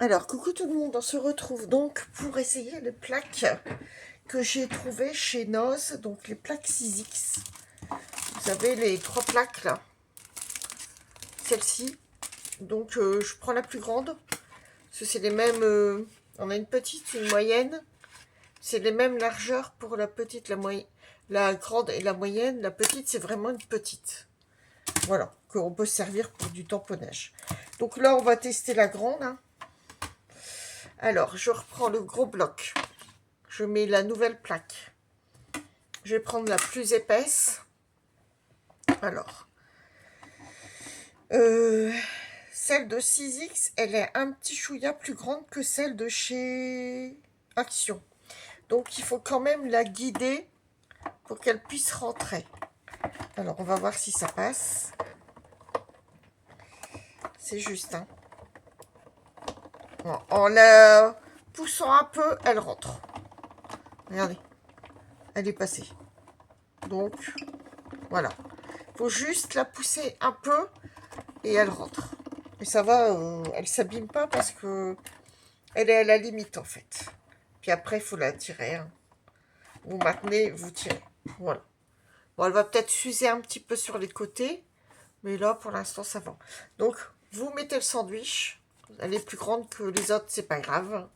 Alors, coucou tout le monde, on se retrouve donc pour essayer les plaques que j'ai trouvées chez Noz, donc les plaques 6X. Vous avez les trois plaques là, celle-ci. Donc, je prends la plus grande, parce que c'est les mêmes, on a une petite, une moyenne. C'est les mêmes largeurs pour la petite, la grande et la moyenne. La petite, c'est vraiment une petite. Voilà, qu'on peut servir pour du tamponnage. Donc là, on va tester la grande, hein. Alors, je reprends le gros bloc. Je mets la nouvelle plaque. Je vais prendre la plus épaisse. Alors, celle de 6X, elle est un petit chouïa plus grande que celle de chez Action. Donc, il faut quand même la guider pour qu'elle puisse rentrer. Alors, on va voir si ça passe. C'est juste, hein. Bon, en la poussant un peu, elle rentre. Regardez, elle est passée. Donc, voilà. Il faut juste la pousser un peu et elle rentre. Et ça va, elle s'abîme pas parce que elle est à la limite en fait. Puis après, il faut la tirer, hein. Vous maintenez, vous tirez. Voilà. Bon, elle va peut-être s'user un petit peu sur les côtés, mais là, pour l'instant, ça va. Donc, vous mettez le sandwich. Elle est plus grande que les autres, c'est pas grave.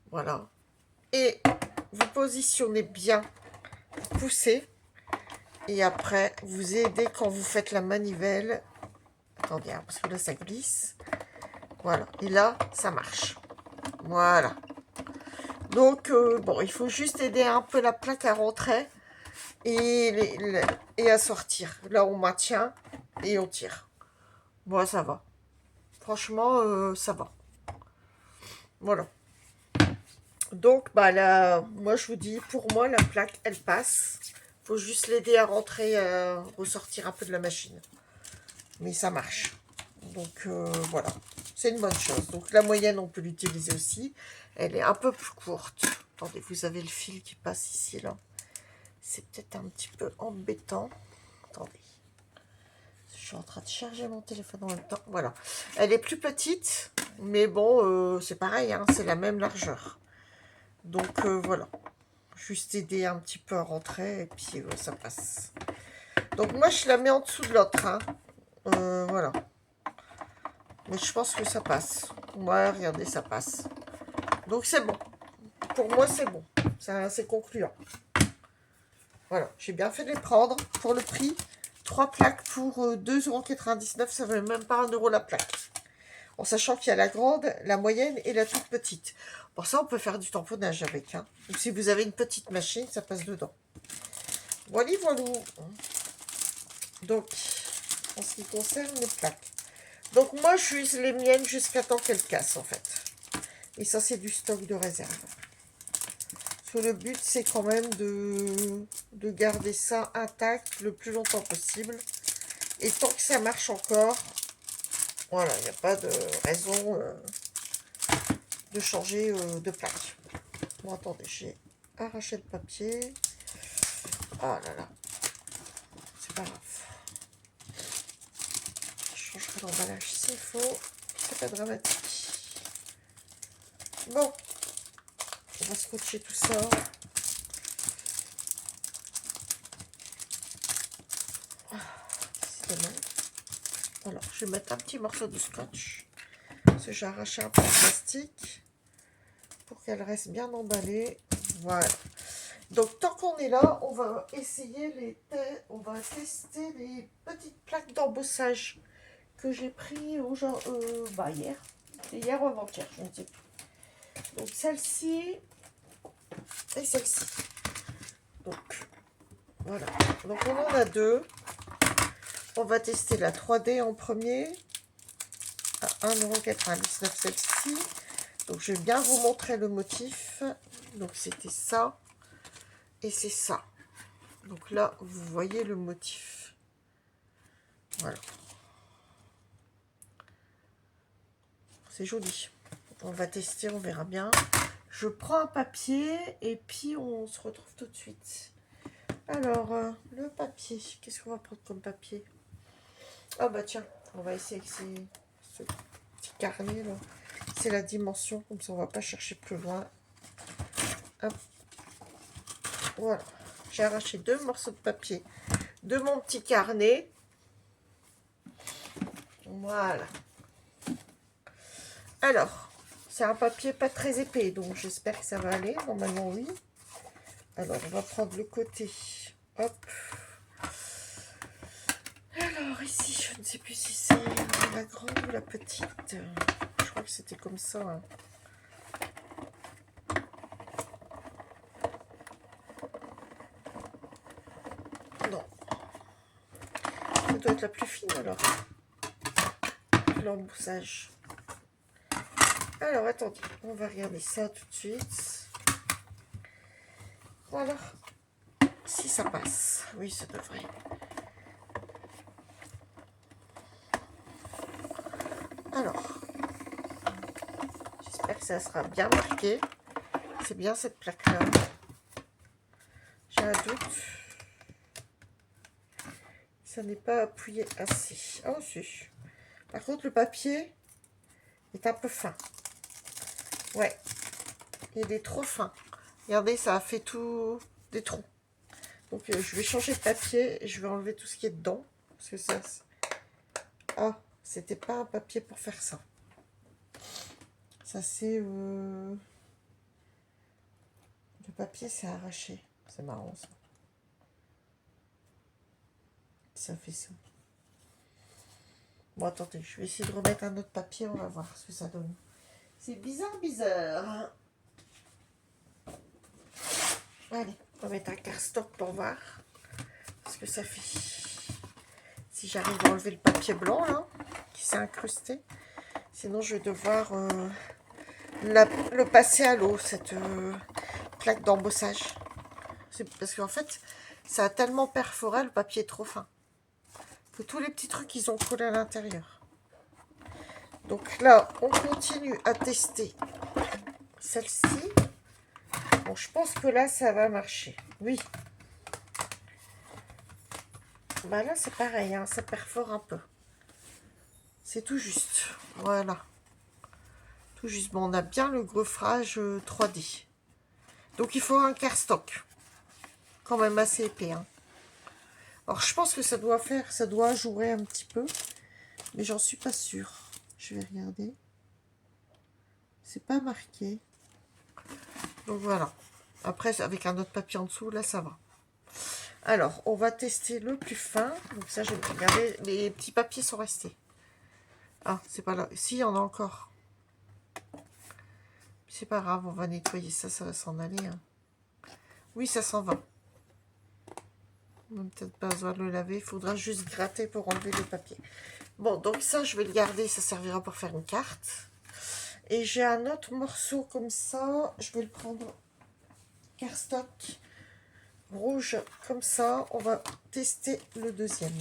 Voilà. Et vous positionnez bien, vous poussez. Et après, vous aidez quand vous faites la manivelle. Attendez, hein, parce que là, ça glisse. Voilà. Et là, ça marche. Voilà. Donc, bon, il faut juste aider un peu la plaque à rentrer et à sortir. Là, on maintient et on tire. Bon, ça va. Franchement, ça va. Voilà. Donc, bah là, moi, je vous dis, pour moi, la plaque, elle passe. Faut juste l'aider à rentrer, ressortir un peu de la machine. Mais ça marche. Donc, voilà. C'est une bonne chose. Donc, la moyenne, on peut l'utiliser aussi. Elle est un peu plus courte. Attendez, vous avez le fil qui passe ici, là. C'est peut-être un petit peu embêtant. Attendez. Je suis en train de charger mon téléphone en même temps. Voilà. Elle est plus petite, mais bon, c'est pareil, hein, c'est la même largeur. Donc, voilà. Juste aider un petit peu à rentrer, et puis ça passe. Donc, moi, je la mets en dessous de l'autre, hein. Voilà. Mais je pense que ça passe. Ouais, regardez, ça passe. Donc, c'est bon. Pour moi, c'est bon. C'est concluant. Voilà, j'ai bien fait de les prendre pour le prix. 3 plaques pour 2,99 €, ça ne vaut même pas 1 € la plaque. En sachant qu'il y a la grande, la moyenne et la toute petite. Pour ça, on peut faire du tamponnage avec, hein. Ou si vous avez une petite machine, ça passe dedans. Voilà, voilà. Donc, en ce qui concerne les plaques. Donc, moi, j'use les miennes jusqu'à temps qu'elles cassent, en fait. Et ça, c'est du stock de réserve. Parce que le but, c'est quand même de garder ça intact le plus longtemps possible. Et tant que ça marche encore, voilà, il n'y a pas de raison de changer de plaque. Bon, attendez, j'ai arraché le papier. Ah là là, c'est pas grave. Je changerai l'emballage s'il faut. C'est pas dramatique. Bon, on va scotcher tout ça. C'est dommage. Alors, je vais mettre un petit morceau de scotch. Parce que j'ai arraché un peu de plastique. Pour qu'elle reste bien emballée. Voilà. Donc, tant qu'on est là, on va essayer on va tester les petites plaques d'embossage que j'ai pris hier. C'est hier ou avant-hier, je ne sais plus. Donc, celle-ci et celle-ci. Donc, voilà. Donc, on en a deux. On va tester la 3D en premier. À 1,99 € celle-ci. Donc, je vais bien vous montrer le motif. Donc, c'était ça. Et c'est ça. Donc là, vous voyez le motif. Voilà. C'est joli. On va tester, on verra bien. Je prends un papier et puis on se retrouve tout de suite. Alors, le papier. Qu'est-ce qu'on va prendre comme papier? Ah bah tiens, on va essayer avec ce petit carnet là. C'est la dimension, comme ça on va pas chercher plus loin. Hop. Voilà. J'ai arraché 2 morceaux de papier de mon petit carnet. Voilà. Alors, c'est un papier pas très épais, donc j'espère que ça va aller. Normalement, oui. Alors, on va prendre le côté. Hop. Alors, ici, je ne sais plus si c'est la grande ou la petite. Je crois que c'était comme ça. Hein. Non. Ça doit être la plus fine, alors. L'emboussage. Alors, attendez. On va regarder ça tout de suite. Voilà. Si ça passe. Oui, ça devrait. Alors, j'espère que ça sera bien marqué. C'est bien cette plaque-là. J'ai un doute. Ça n'est pas appuyé assez. Oh, si. Par contre, le papier est un peu fin. Ouais. Il est trop fin. Regardez, ça a fait tout des trous. Donc, je vais changer de papier et je vais enlever tout ce qui est dedans. Parce que ça... Ah, c'était pas un papier pour faire ça. Ça, c'est... Le papier, c'est arraché. C'est marrant, ça. Ça fait ça. Bon, attendez, je vais essayer de remettre un autre papier. On va voir ce que ça donne. C'est bizarre, bizarre. Allez, on va mettre un cardstock pour voir ce que ça fait. Si j'arrive à enlever le papier blanc, là, qui s'est incrusté. Sinon, je vais devoir le passer à l'eau, cette plaque d'embossage. C'est parce qu'en fait, ça a tellement perforé, le papier est trop fin. Que tous les petits trucs, ils ont collé à l'intérieur. Donc là, on continue à tester celle-ci. Bon, je pense que là, ça va marcher. Oui. Bah là, c'est pareil, hein, ça perfore un peu. C'est tout juste. Voilà. Tout juste. Bon, on a bien le gaufrage 3D. Donc, il faut un cardstock. Quand même assez épais. Hein. Alors, je pense que ça doit jouer un petit peu. Mais j'en suis pas sûre. Je vais regarder. C'est pas marqué. Donc, voilà. Après, avec un autre papier en dessous, là, ça va. Alors, on va tester le plus fin. Donc, ça, je vais regarder. Les petits papiers sont restés. Ah, c'est pas là. Si, il y en a encore. C'est pas grave, on va nettoyer ça, ça va s'en aller. Hein. Oui, ça s'en va. On n'a peut-être pas besoin de le laver. Il faudra juste gratter pour enlever le papier. Bon, donc ça, je vais le garder. Ça servira pour faire une carte. Et j'ai un autre morceau comme ça. Je vais le prendre cardstock rouge comme ça. On va tester le deuxième.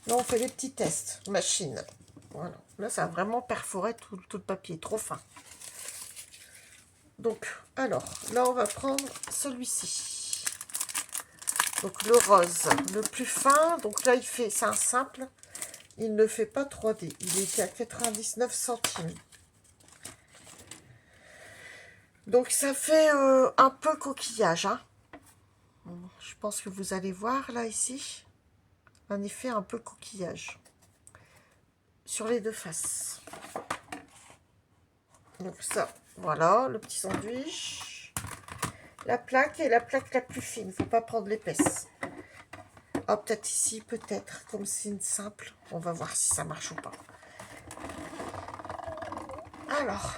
Là, on fait les petits tests. Machine. Voilà. Là, ça a vraiment perforé tout le papier. Trop fin. Donc, alors, là, on va prendre celui-ci. Donc, le rose, le plus fin. Donc là, c'est un simple. Il ne fait pas 3D. Il était à 99 centimes. Donc, ça fait un peu coquillage. Hein. Je pense que vous allez voir, là, ici. Un effet un peu coquillage. Sur les deux faces. Donc ça, voilà, le petit sandwich. La plaque est la plaque la plus fine. Il ne faut pas prendre l'épaisse. Ah, peut-être ici, peut-être. Comme c'est une simple. On va voir si ça marche ou pas. Alors.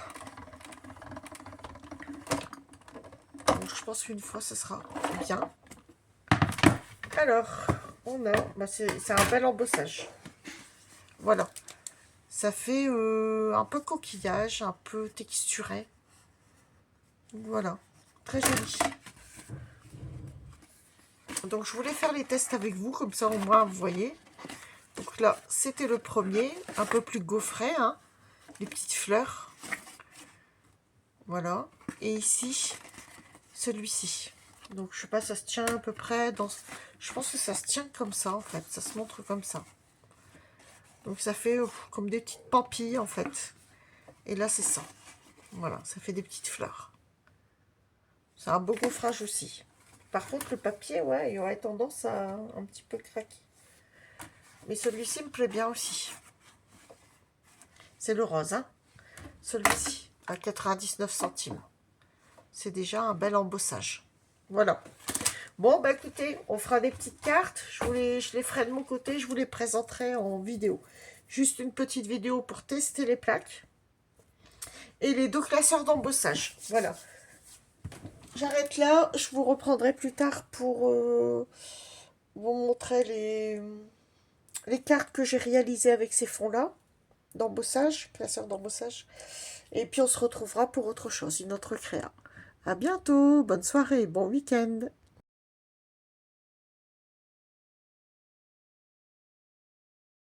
Donc, je pense qu'une fois, ce sera bien. Alors, on a... Bah, c'est un bel embossage. Voilà. Ça fait un peu coquillage, un peu texturé. Voilà. Très joli. Donc, je voulais faire les tests avec vous, comme ça, au moins, vous voyez. Donc là, c'était le premier, un peu plus gaufré, hein, les petites fleurs. Voilà. Et ici, celui-ci. Donc, je sais pas, ça se tient à peu près dans... Je pense que ça se tient comme ça, en fait. Ça se montre comme ça. Donc, ça fait comme des petites pampilles, en fait. Et là, c'est ça. Voilà, ça fait des petites fleurs. C'est un beau gaufrage aussi. Par contre, le papier, ouais, il aurait tendance à un petit peu craquer. Mais celui-ci me plaît bien aussi. C'est le rose, hein. Celui-ci, à 99 centimes. C'est déjà un bel embossage. Voilà. Bon, bah écoutez, on fera des petites cartes. Je les ferai de mon côté, je vous les présenterai en vidéo. Juste une petite vidéo pour tester les plaques. Et les 2 classeurs d'embossage. Voilà. J'arrête là. Je vous reprendrai plus tard pour vous montrer les cartes que j'ai réalisées avec ces fonds-là. D'embossage, classeurs d'embossage. Et puis on se retrouvera pour autre chose, une autre créa. À bientôt, bonne soirée, bon week-end.